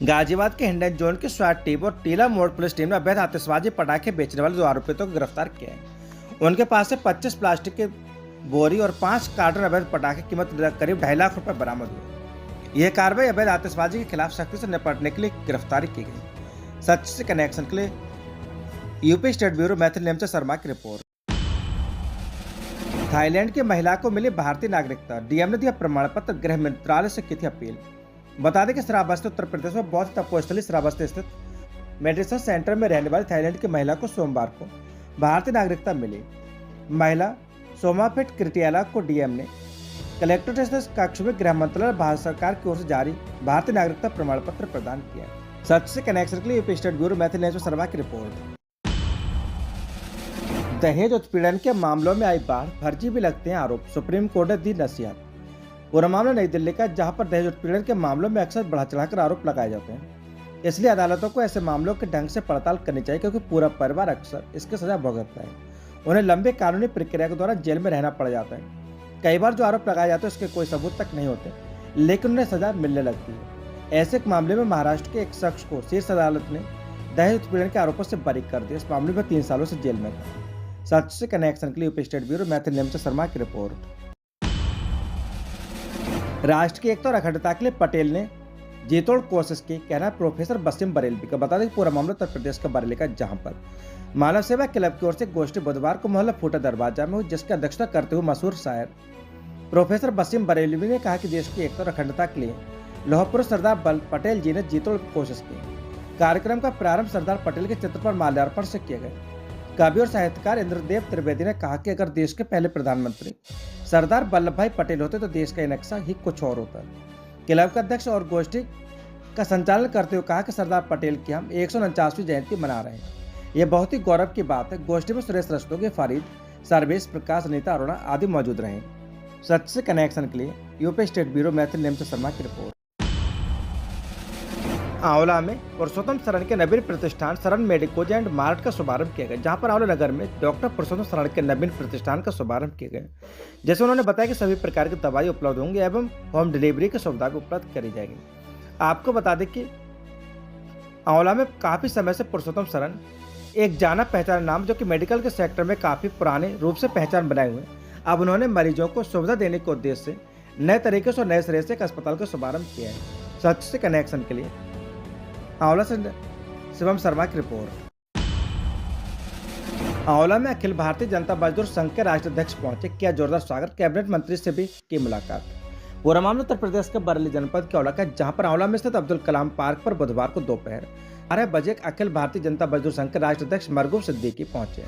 गाजियाबाद के हिंडन जोन की स्वाट टीम और टीला मोड़ पुलिस टीम ने अवैध आतिशबाजी पटाखे बेचने वाले 2 आरोपितों को गिरफ्तार किया है। उनके पास से 25 प्लास्टिक की बोरी और 5 कार्टन अवैध पटाखे की कीमत करीब 2.5 लाख रुपए बरामद हुई। यह कार्रवाई अवैध आतिशबाजी के खिलाफ सख्ती से निपटने के लिए गिरफ्तारी की गई। सच से कनेक्शन के लिए यूपी स्टेट ब्यूरो मैथिल नेमचा शर्मा की रिपोर्ट। थाईलैंड की महिला को मिली भारतीय नागरिकता, डीएम ने दिया प्रमाण पत्र, गृह मंत्रालय से की थी अपील। बता दें कि श्रावस्ती उत्तर प्रदेश में बौद्ध तपोस्थली श्रावस्ती स्थित मेडिसिन सेंटर में रहने वाली थाईलैंड की महिला को सोमवार को भारतीय नागरिकता मिली। महिला सोमाफिट क्रिटियाला को डीएम ने कलेक्ट्रेट कक्ष में गृह मंत्रालय भारत सरकार की ओर से जारी भारतीय नागरिकता प्रमाण पत्र प्रदान किया। सच से कनेक्शन के लिए यूपी स्टेट ब्यूरो मैथिल नेमचा शर्मा की रिपोर्ट। दहेज उत्पीड़न के मामलों में आई बाढ़, फर्जी भी लगते हैं आरोप, सुप्रीम कोर्ट ने दी नसीहत। पूरा मामला नई दिल्ली का, जहां पर दहेज उत्पीड़न के मामलों में अक्सर बढ़ा चढ़ाकर आरोप लगाए जाते हैं। इसलिए अदालतों को ऐसे मामलों के ढंग से पड़ताल करनी चाहिए, क्योंकि पूरा परिवार अक्सर इसकी सजा भुगतता है। उन्हें लंबे कानूनी प्रक्रिया के दौरान जेल में रहना पड़ जाता है। कई बार जो आरोप लगाए जाते हैं उसके कोई सबूत तक नहीं होते, लेकिन उन्हें सजा मिलने लगती है। ऐसे एक मामले में महाराष्ट्र के एक शख्स को शीर्ष अदालत ने दहेज उत्पीड़न के आरोपों से बरी कर दिया। इस मामले में 3 सालों से जेल में था। सच से कनेक्शन के लिए यूपी स्टेट ब्यूरो मैथिल नेमचा शर्मा की रिपोर्ट। राष्ट्र की एकता और अखंडता के लिए पटेल ने जीतोड़ कोशिश की, कहना प्रोफेसर बसीम बरेलवी का। बता दें पूरा मामला उत्तर प्रदेश का बरेली का, जहां पर मानव सेवा क्लब की ओर से गोष्ठी बुधवार को मोहल्ला फूटा दरवाजा में हुई, जिसकी अध्यक्षता करते हुए मशहूर शायर प्रोफेसर बसीम बरेलवी ने कहा कि देश की एकता और अखंडता के लिए लौह पुरुष सरदार पटेल जी ने जीतोड़ कोशिश की। कार्यक्रम का प्रारंभ सरदार पटेल के चित्र पर माल्यार्पण से किया गया। कवि और साहित्यकार इंद्रदेव त्रिवेदी ने कहा कि अगर देश के पहले प्रधानमंत्री सरदार वल्लभ भाई पटेल होते तो देश का नक्शा ही कुछ और होता। क्लब का अध्यक्ष और गोष्ठी का संचालन करते हुए कहा कि सरदार पटेल की हम 149वीं जयंती मना रहे हैं। यह बहुत ही गौरव की बात है। गोष्ठी में सुरेश रस्तोगी, फारिद, सर्वेश प्रकाश, अनीता अरोड़ा आदि मौजूद रहे। सच से कनेक्शन के लिए यूपी स्टेट ब्यूरो मैथिल नेमचा शर्मा की रिपोर्ट। आंवला में पुरुषोत्तम शरण के नवीन प्रतिष्ठान शरण मेडिकोज एंड मार्ट का शुभारंभ किया गया, जहां पर आंवला नगर में डॉक्टर पुरुषोत्तम शरण के नवीन प्रतिष्ठान का शुभारंभ किया गया। जैसे उन्होंने बताया कि सभी प्रकार की दवाई उपलब्ध होंगी एवं होम डिलीवरी की सुविधा भी उपलब्ध करी जाएगी। आपको बता दें कि आंवला में काफी समय से पुरुषोत्तम शरण एक जाना पहचाना नाम, जो कि मेडिकल के सेक्टर में काफी पुराने रूप से पहचान बनाए हुए। अब उन्होंने मरीजों को सुविधा देने के उद्देश्य से नए तरीके से और नए सिरे से एक अस्पताल का शुभारंभ किया है। सच से कनेक्शन के लिए आंवला से शिवम शर्मा की रिपोर्ट। आंवला में अखिल भारतीय जनता मजदूर संघ के राष्ट्रीय अध्यक्ष पहुंचे, किया जोरदार स्वागत, कैबिनेट मंत्री से भी की मुलाकात। पूरा मामला उत्तर प्रदेश के बरेली जनपद के आंवला का, जहां पर आंवला में स्थित अब्दुल कलाम पार्क पर बुधवार को दोपहर 12 बजे अखिल भारतीय जनता मजदूर संघ के राष्ट्रीय अध्यक्ष मरगूब सिद्दीकी पहुंचे।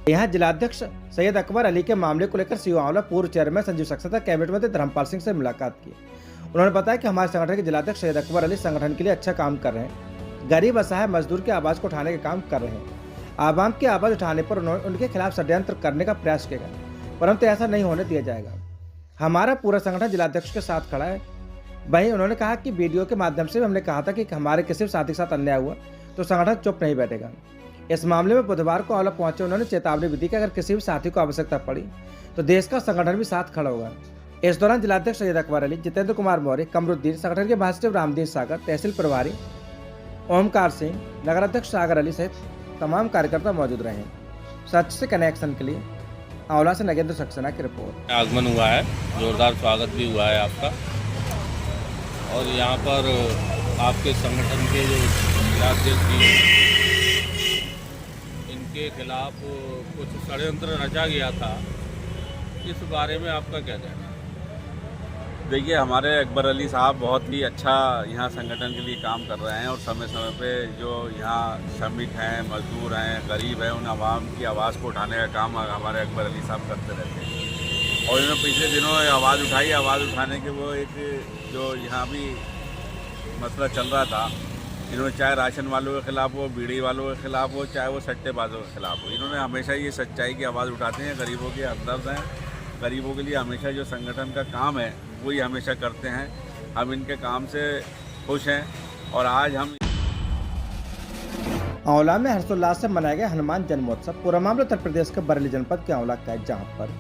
यहाँ जिलाध्यक्ष सैयद अकबर अली के मामले को लेकर सीओ आंवला पूर्व चेयरमैन संजीव सक्सेना, कैबिनेट मंत्री धर्मपाल सिंह से मुलाकात की। उन्होंने बताया कि हमारे संगठन के जिलाध्यक्ष सैयद अकबर अली संगठन के लिए अच्छा काम कर रहे हैं, गरीब असहाय मजदूर की आवाज को उठाने का काम कर रहे हैं। आवाम की आवाज उठाने पर उनके खिलाफ षड्यंत्र करने का प्रयास किया गया, परंतु ऐसा नहीं होने दिया जाएगा। हमारा पूरा संगठन जिलाध्यक्ष के साथ खड़ा है। वहीं उन्होंने कहा कि वीडियो के माध्यम से भी हमने कहा था कि हमारे किसी साथी के साथ अन्याय हुआ तो संगठन चुप नहीं बैठेगा। इस मामले में बुधवार को आंवला पहुंचे उन्होंने चेतावनी भी दी कि अगर किसी भी साथी को आवश्यकता पड़ी तो देश का संगठन भी साथ खड़ा होगा। इस दौरान जिलाध्यक्ष सैयद अकबर अली, जितेंद्र कुमार मौर्य, कमरुद्दीन, संगठन के महासचिव रामदीन सागर, तहसील प्रभारी ओमकार सिंह, नगराध्यक्ष सागर अली सहित तमाम कार्यकर्ता मौजूद रहे। सच से कनेक्शन के लिए आंवला से नगेंद्र सक्सेना की रिपोर्ट। आगमन हुआ है, जोरदार स्वागत भी हुआ है आपका। और यहाँ पर आपके संगठन के जो जिलाध्यक्ष जी, इनके खिलाफ कुछ षड्यंत्र रचा गया था, इस बारे में आपका क्या कहना है? देखिए, हमारे अकबर अली साहब बहुत ही अच्छा यहाँ संगठन के लिए काम कर रहे हैं और समय समय पे जो यहाँ श्रमिक हैं, मजदूर हैं, गरीब हैं, उन आवाम की आवाज़ को उठाने का काम हमारे अकबर अली साहब करते रहते हैं। और इन्होंने पिछले दिनों आवाज़ उठाई। आवाज़ उठाने के वो एक जो यहाँ भी मसला चल रहा था, इन्होंने चाहे राशन वालों के ख़िलाफ़ हो, बीड़ी वालों के ख़िलाफ़ हो, चाहे वो सट्टेबाजों के ख़िलाफ़ हो, इन्होंने हमेशा ये सच्चाई की आवाज़ उठाते हैं। गरीबों के हमदर्द हैं, गरीबों के लिए हमेशा जो संगठन का काम है वही हमेशा करते हैं। हम इनके काम से खुश हैं। और आज हम आंवला में हर्षोल्लास से मनाया गया हनुमान जन्मोत्सव। पूरा मामला उत्तर प्रदेश के बरेली जनपद के आंवला का है, जहां पर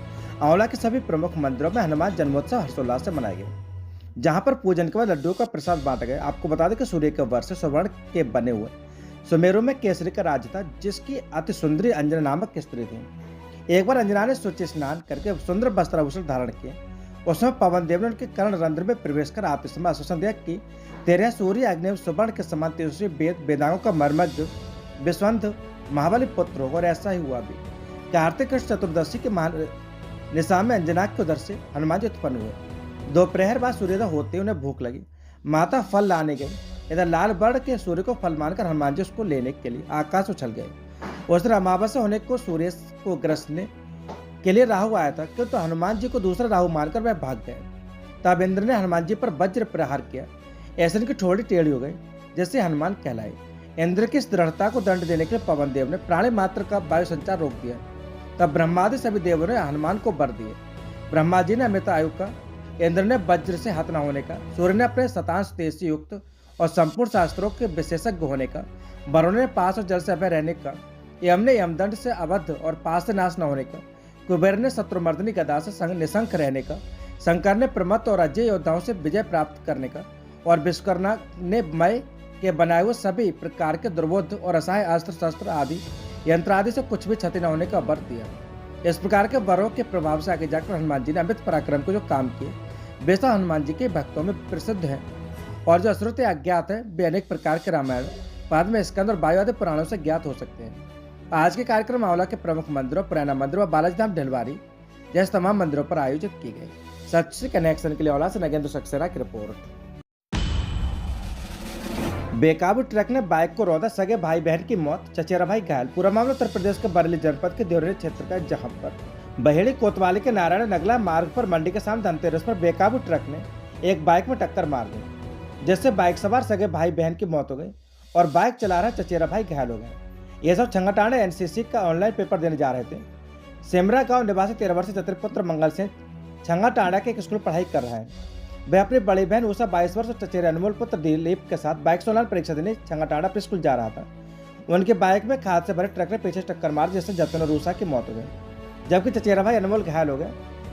आंवला के सभी प्रमुख मंदिरों में हनुमान जन्मोत्सव हर्षोल्लास से मनाया गया। जहां पर पूजन के बाद लड्डुओं का प्रसाद बांटा गया। आपको बता दें कि सूर्य के वर्ष से स्वर्ण के बने हुए सुमेरु में केसरी का राज था, जिसकी अति सुंदरी अंजना नामक स्त्री थी। एक बार अंजना ने सूर्य स्नान करके सुंदर वस्त्राभूषण धारण किए। उस समय पवन देव ने उनके कर्ण रंध्र में प्रवेश कर आते समय आश्वासन दिया कि तेरे सूर्य अग्नि सुवर्ण के समान तेजस्वी वेदांगों का मर्मज्ञ विश्वंत महाबली पुत्र हो। और ऐसा ही हुआ भी। कार्तिक कृष्ण चतुर्दशी के निशा में अंजना के उदर से हनुमान जी उत्पन्न हुए। दोपहर बाद सूर्योदय होते उन्हें भूख लगी। माता फल लाने गई। इधर लाल वर्ण के सूर्य को फल मानकर हनुमान जी उसको लेने के लिए आकाश उछल गए। उस दिन अमावस्या होने को सूर्य को ग्रसने के लिए राहु आया था, किंतु हनुमान जी को दूसरा राहु मानकर वह भाग गए। तब इंद्र ने हनुमान जी पर वज्र प्रहार किया। ऐसे की ठोड़ी टेढ़ी हो गई, जैसे हनुमान कहलाए। इंद्र की इस दृढ़ता को दंड देने के लिए पवन देव ने प्राणी मात्र का वायु संचार रोक दिया। तब ब्रह्मादि सभी देवों ने हनुमान को वर दिए। ब्रह्मा जी ने अमृत आयु का, इंद्र ने वज्र से हत न होने का, सूर्य ने अपने शतांश तेज से युक्त और संपूर्ण शास्त्रों के विशेषज्ञ होने का, वरुण ने पास और जल से अभय रहने का, यम ने यमदंड से अबद्ध और पास से नाश न होने का, कुबेर ने शत्रुमर्दनी गदा से निशंक रहने का, शंकर ने प्रमत्त और अजय योद्धाओं से विजय प्राप्त करने का, और विश्वकर्मा ने मय के बनाए हुए सभी प्रकार के दुर्बोध और असहाय अस्त्र शस्त्र आदि यंत्र आदि से कुछ भी क्षति न होने का वर दिया। इस प्रकार के वरों के प्रभाव से आगे जाकर हनुमान जी ने अमृत पराक्रम को जो काम किए, वे सब हनुमान जी के भक्तों में प्रसिद्ध हैं। और जो अश्रुत अज्ञात है, वे अनेक प्रकार के रामायण, बाद में स्कंद और वायु आदि पुराणों से ज्ञात हो सकते हैं। आज के कार्यक्रम आंवला के प्रमुख मंदिरों, पुराना मंदिर व बालाजी धाम ढलवारी जैसे तमाम मंदिरों पर आयोजित की गई। सच से कनेक्शन के लिए आंवला से नगेंद्र सक्सेना की रिपोर्ट। बेकाबू ट्रक ने बाइक को रौंदा, सगे भाई बहन की मौत, चचेरा भाई घायल। पूरा मामला उत्तर प्रदेश के बरेली जनपद के देवरी क्षेत्र का, जहां पर बहेड़ी कोतवाली के नारायण नगला मार्ग पर मंडी के सामने धनतेरस पर बेकाबू ट्रक ने एक बाइक में टक्कर मार दी, जिससे बाइक सवार सगे भाई बहन की मौत हो गई और बाइक चला रहा चचेरा भाई घायल हो गए। ये सब छंगाटांडा एनसीसी का ऑनलाइन पेपर देने जा रहे थे। सेमरा गांव निवासी 13 वर्षीय चतुर्पुत्र मंगल सिंह छंगाटांडा के एक स्कूल पढ़ाई कर रहा है। वह अपनी बड़ी बहन उषा 22 वर्ष और चचेरे अनमोल पुत्र दिलीप के साथ बाइक से ऑनलाइन परीक्षा देने छंगाटांडा पर स्कूल जा रहा था। उनके बाइक में खाद से भरे ट्रक ने पीछे टक्कर मार, जिससे जतन और उषा की मौत हो गई, जबकि चचेरा भाई अनमोल घायल हो गए।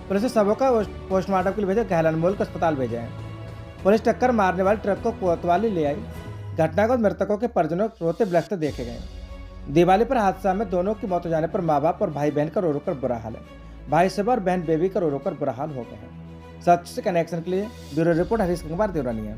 पुलिस ने शवों का पोस्टमार्टम के लिए भेजा, घायल अनमोल को अस्पताल भेजा है। पुलिस टक्कर मारने वाले ट्रक को कोतवाली ले आई। घटना को मृतकों के परिजनों रोते बिलखते देखे गए। दिवाली पर हादसा में दोनों की मौत हो जाने पर माँ बाप और भाई बहन का रो रो कर बुरा हाल है। भाई शिव और बहन बेबी का रो रो कर बुरा हाल हो गए हैं। सच से कनेक्शन के लिए ब्यूरो रिपोर्ट हरीश कुमार देवरानिया।